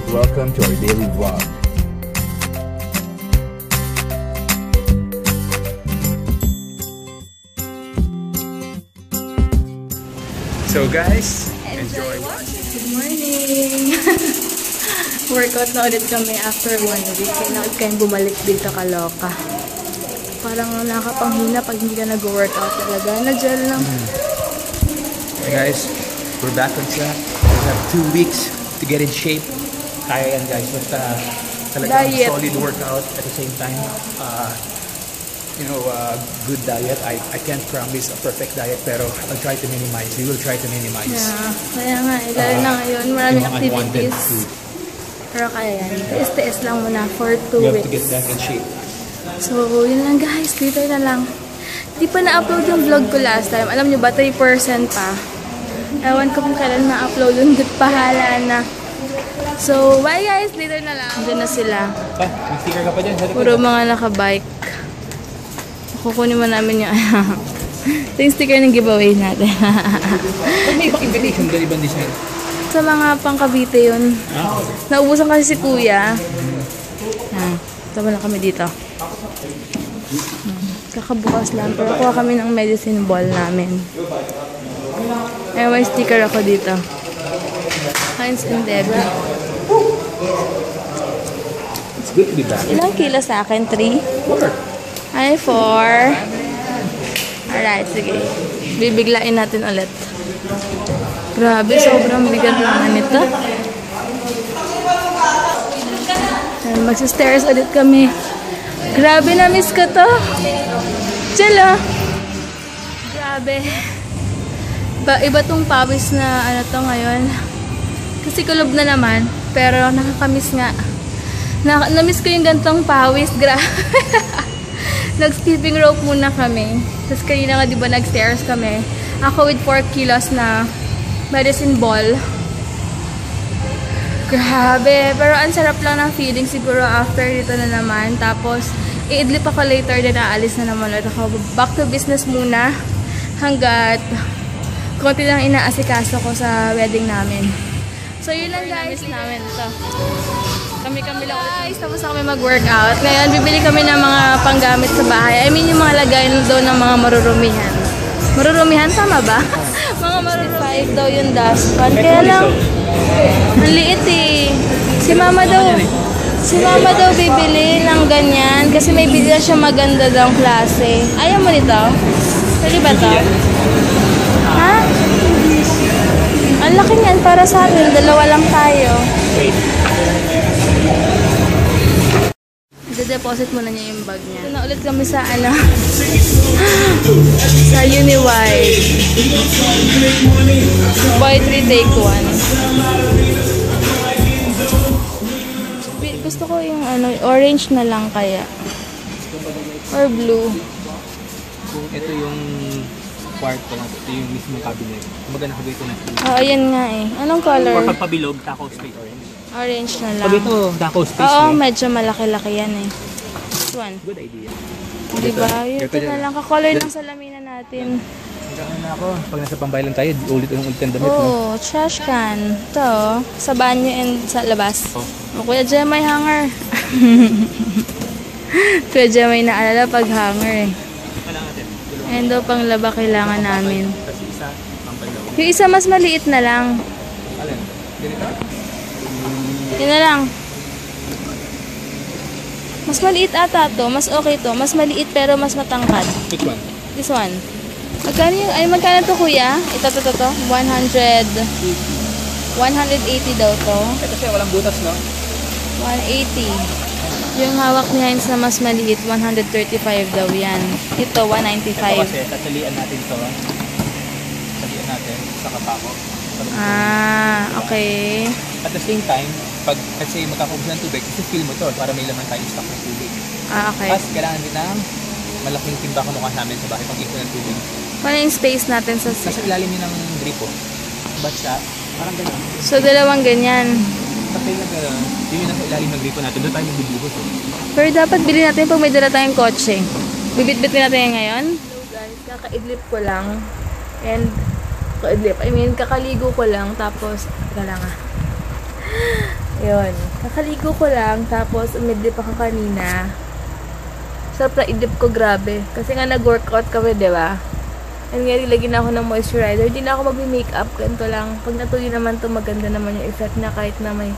Welcome to our daily vlog. So guys, enjoy watching. Good morning! Workout na ulit kami after 1 week. Kailangan kayong bumalik dito Kaloka. Parang nakapanghina pag hindi ka nag-workout talaga. Na-gel lang. Hey guys, we're back on track. We have 2 weeks to get in shape. Kaya yan guys, basta talagang solid workout at the same time, good diet. I can't promise a perfect diet, pero I'll try to minimize. We will try to minimize. Yeah, kaya nga, lalo na ngayon, maraming activities. Pero kaya yan, tiis-tiis lang muna for 2 weeks. We have to get back in shape. So, yun lang guys, dito na lang. Di pa na-upload yung vlog ko last time. Alam nyo ba, 3% pa. Ewan ko kung kailan na-upload yun. Bahala na. So, bye guys, dito na lang. Diyan na sila. May sticker ka pa dyan? Puro mga nakabike. Kukunin mo namin yung ito yung sticker ng giveaway natin. May ibang invitation ba ibang design? Sa mga pang-Cavite yun. Naubusan kasi si Kuya. Tama lang kami dito. Kakabukas lang. Pero kuha kami ng medicine ball namin. May sticker ako dito. Heinz and Debbie. It's good to be back. Ilang kilo sa akin? 3? 4. Ay, 4. Alright, sige. Bibiglain natin ulit. Grabe, sobrang bigat naman ito. Magsistairs ulit kami. Grabe, na-miss ko to. Chalo. Grabe. Iba tong pawis na ano to ngayon. Kasi kulob na naman. Pero nakakamiss nga. Na-miss ko yung gantong pawis. Grabe. Nag-skipping rope muna kami. Tapos kanina nga diba nag-stairs kami. Ako with 4 kilos na medicine ball. Grabe. Pero ang sarap lang ng feeling siguro after dito na naman. Tapos i-idlip ako later din aalis na naman ulit ako. Back to business muna. Hanggat konti lang inaasikaso ko sa wedding namin. So yun lang guys namin ito. Kami lang guys, tapos na kami mag-workout. Ngayon, bibili kami ng mga panggamit sa bahay. I mean, yung mga lagay doon ng mga marurumihan. Marurumihan, tama ba? Mga marurumihan daw yung dustpan. Kaya lang, ang liit eh. Si mama daw bibili ng ganyan. Kasi may bili siya maganda daw klase. Ayaw mo nito? Pwede ba to? Ha? Ang laki niyan para sa atin. 2 lang tayo. I-deposit muna niya yung bag niya. Ito na ulit kami sa sa Uniwide. Buy 3, take 1. Gusto ko yung orange na lang kaya. Or blue. Kung ito yung kwarto lang, ito yung mismo cabinet. Kumbaga nakabito na. Ayan nga eh. Anong color? Or pagpabilog, taco space orange. Orange na lang. Pag ito, taco space. Oo, medyo malaki-laki yan eh. This one. Good idea. Diba? Ito na lang. Kakolor ng salamina natin. Hanggang na ako. Pag nasa pambaylan tayo, ulit ang damit. Oh, trash can. Ito, sa banyo and sa labas. Oh. Kuya Jem, may hanger. Kuya Jem, may naalala pag hanger eh. And daw pang laba kailangan namin. Kasi isa, pambaylan. Yung isa mas maliit na lang. Alin? Ganito? Yun na lang. Mas maliit ata to. Mas okay to. Mas maliit pero mas matangkad. Which one? This one. Magkano yung, magkano to kuya? Ito. 180 daw to. Ito siya, walang butas, no? 180. Yung hawak ni Heinz na mas maliit, 135 daw yan. Ito, 195. Ito kasi, tatalian natin to. Tatalian natin sa kapako. Okay. At the same time, pag kasi magkakaubos ng tubig, isi-fill mo to para may laman tayong stock ng tubig. Okay. Tapos kailangan din ng malaking timba kamukha namin sa bahay pag ipon ng tubig. Paano yung space natin sa Kasi ilalim yun ng gripo. Basta, parang gano'n. So, 2 ganyan. Kasi yun yung nasa ilalim ng gripo natin. Doon tayo magbubuhos. Pero dapat bilhin natin pag may dala tayong kotse. Bibit-bitin natin yan ngayon. Hello guys, kakaidlip ko lang. And, kakaidlip. I mean, kakaligo ko lang. Tapos, teka lang Yun. Kakaligo ko lang, tapos umidlip ako kanina. Sarap na idlip ko, grabe. Kasi nga nag-workout kami, diba? And nga, lagyan ako ng moisturizer. Hindi na ako mag-makeup. Ganito lang. Pag natuloy naman to, maganda naman yung effect na kahit na may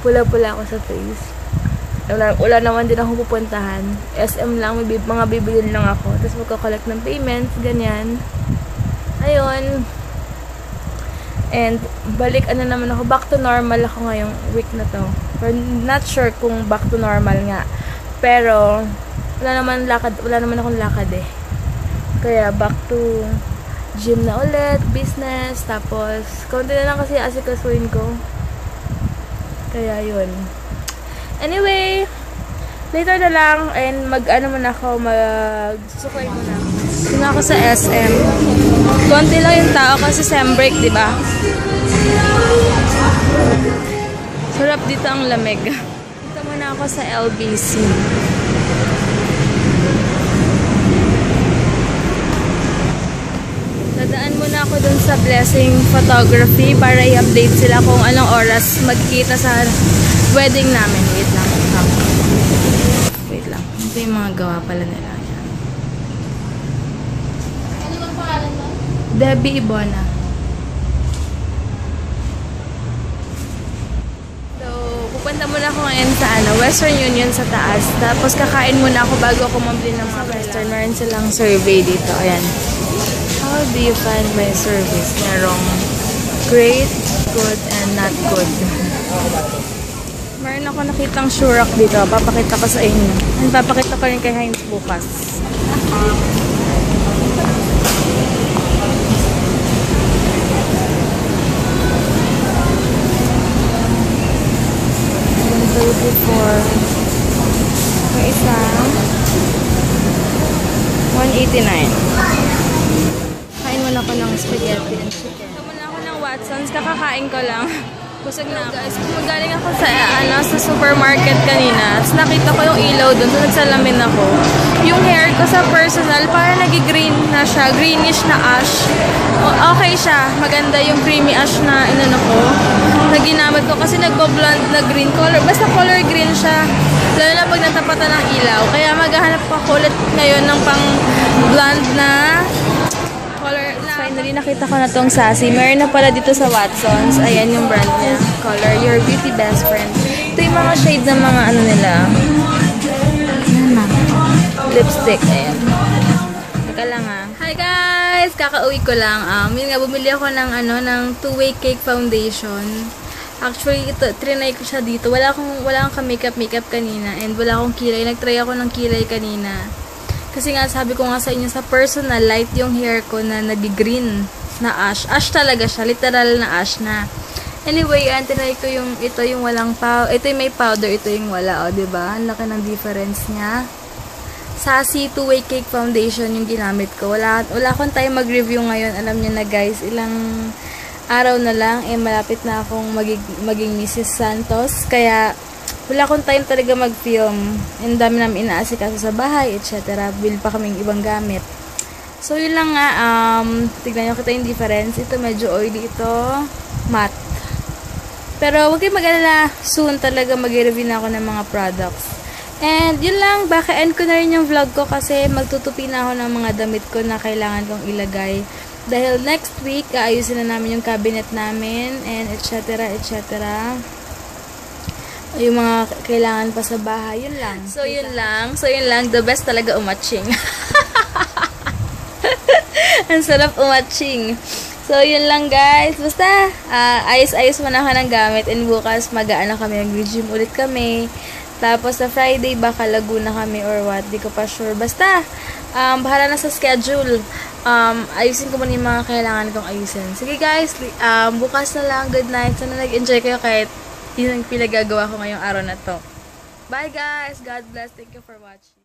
pula-pula ako sa face. Wala naman din ako pupuntahan. SM lang, may mga bibilin lang ako. Tapos magkakollect ng payments, ganyan. Ayun. And balik naman ako, back to normal ako ngayong week na to. But not sure kung back to normal nga. Pero wala naman akong lakad eh. Kaya back to gym na ulit, business, tapos konti na lang kasi asikasuin ko. Kaya yun. Anyway, later na lang and mag-suklay muna. Doon ako sa SM. Konti lang yung tao kasi sem break, di ba? Sarap dito ang lamig. Dito muna ako sa LBC. Dadaan muna ako dun sa Blessing Photography para i-update sila kung anong oras magkita sa wedding namin. Wait lang. Wait lang. Ito yung mga gawa pala nila. Debbie Ibona. So, pupunta muna ako ngayon sa Western Union sa taas. Tapos kakain muna ako bago ako mabili ng mga Western. Meron silang survey dito. Ayan. How do you find my service? Merong great, good, and not good. Meron ako nakitang shurak dito. Papakita ko sa inyo. And papakita ko rin kay Heinz bukas. For may isang 189. Kain muna ako ng spaghetti and chicken. Ito muna ako ng Watsons. Kakakain ko lang. Busog na ako. Guys, magaling ako sa supermarket kanina. Tapos nakita ko yung ilaw doon. So nagsalamin ako. Yung hair ko sa personal, parang nag-green na siya. Greenish na ash. Okay siya. Maganda yung creamy ash na ko. Na ginamit ko kasi nagbo-blonde na green color. Basta color green siya. Lalo na pag natapatan ng ilaw. Kaya maghahanap ako ulit ngayon ng pang blonde na color. Finally, nakita ko na tong Sassy. Meron na pala dito sa Watsons. Ayan yung brand niya. Color Your Beauty Best Friend. Ito yung mga shade ng mga nila. Lipstick. Ayan. Teka lang ha. Hi guys! Kakauwi ko lang. Yun nga, bumili ako ng ng two-way cake foundation. Actually, ito, trinay ko siya dito. Wala akong ka-makeup kanina. And wala akong kilay. Nag-try ako ng kilay kanina. Kasi nga, sabi ko nga sa inyo, sa personal, light yung hair ko na nag-green na ash. Ash talaga siya. Literal na ash na. Anyway, tinry ko ito yung walang powder. Ito yung may powder, ito yung wala. O, diba? Ang laki ng difference niya. Sassy two-way cake foundation yung ginamit ko. Wala akong time mag-review ngayon. Alam niyo na guys, ilang araw na lang, malapit na akong maging Mrs. Santos. Kaya, wala akong time talaga mag-film. Ang dami namin inaasikaso sa bahay, etc. Bil pa kaming ibang gamit. So, yun lang nga. Tignan nyo kita yung difference. Ito medyo oily ito. Matte. Pero, huwag kayong mag-alala. Soon talaga mag-review na ako ng mga products. And, yun lang. Baka end ko na rin yung vlog ko kasi magtutupi na ako ng mga damit ko na kailangan kong ilagay. Dahil next week, aayusin na namin yung cabinet namin and etc. etc. Yung mga kailangan pa sa bahay, yun lang. So, yun lang. The best talaga umatching. Ang sarap umatching. So, yun lang guys. Basta, ayos-ayos muna ako ng gamit and bukas magaan na kami. Nag-gym ulit kami. Tapos, sa Friday, baka Laguna kami or what. Di ko pa sure. Basta, bahala na sa schedule. Ayusin ko muna yung mga kailangan kong ayusin. Sige guys, bukas na lang. Good night. Sana nag-enjoy kayo kahit yun ang pinagagawa ko ngayong araw na to. Bye guys! God bless. Thank you for watching.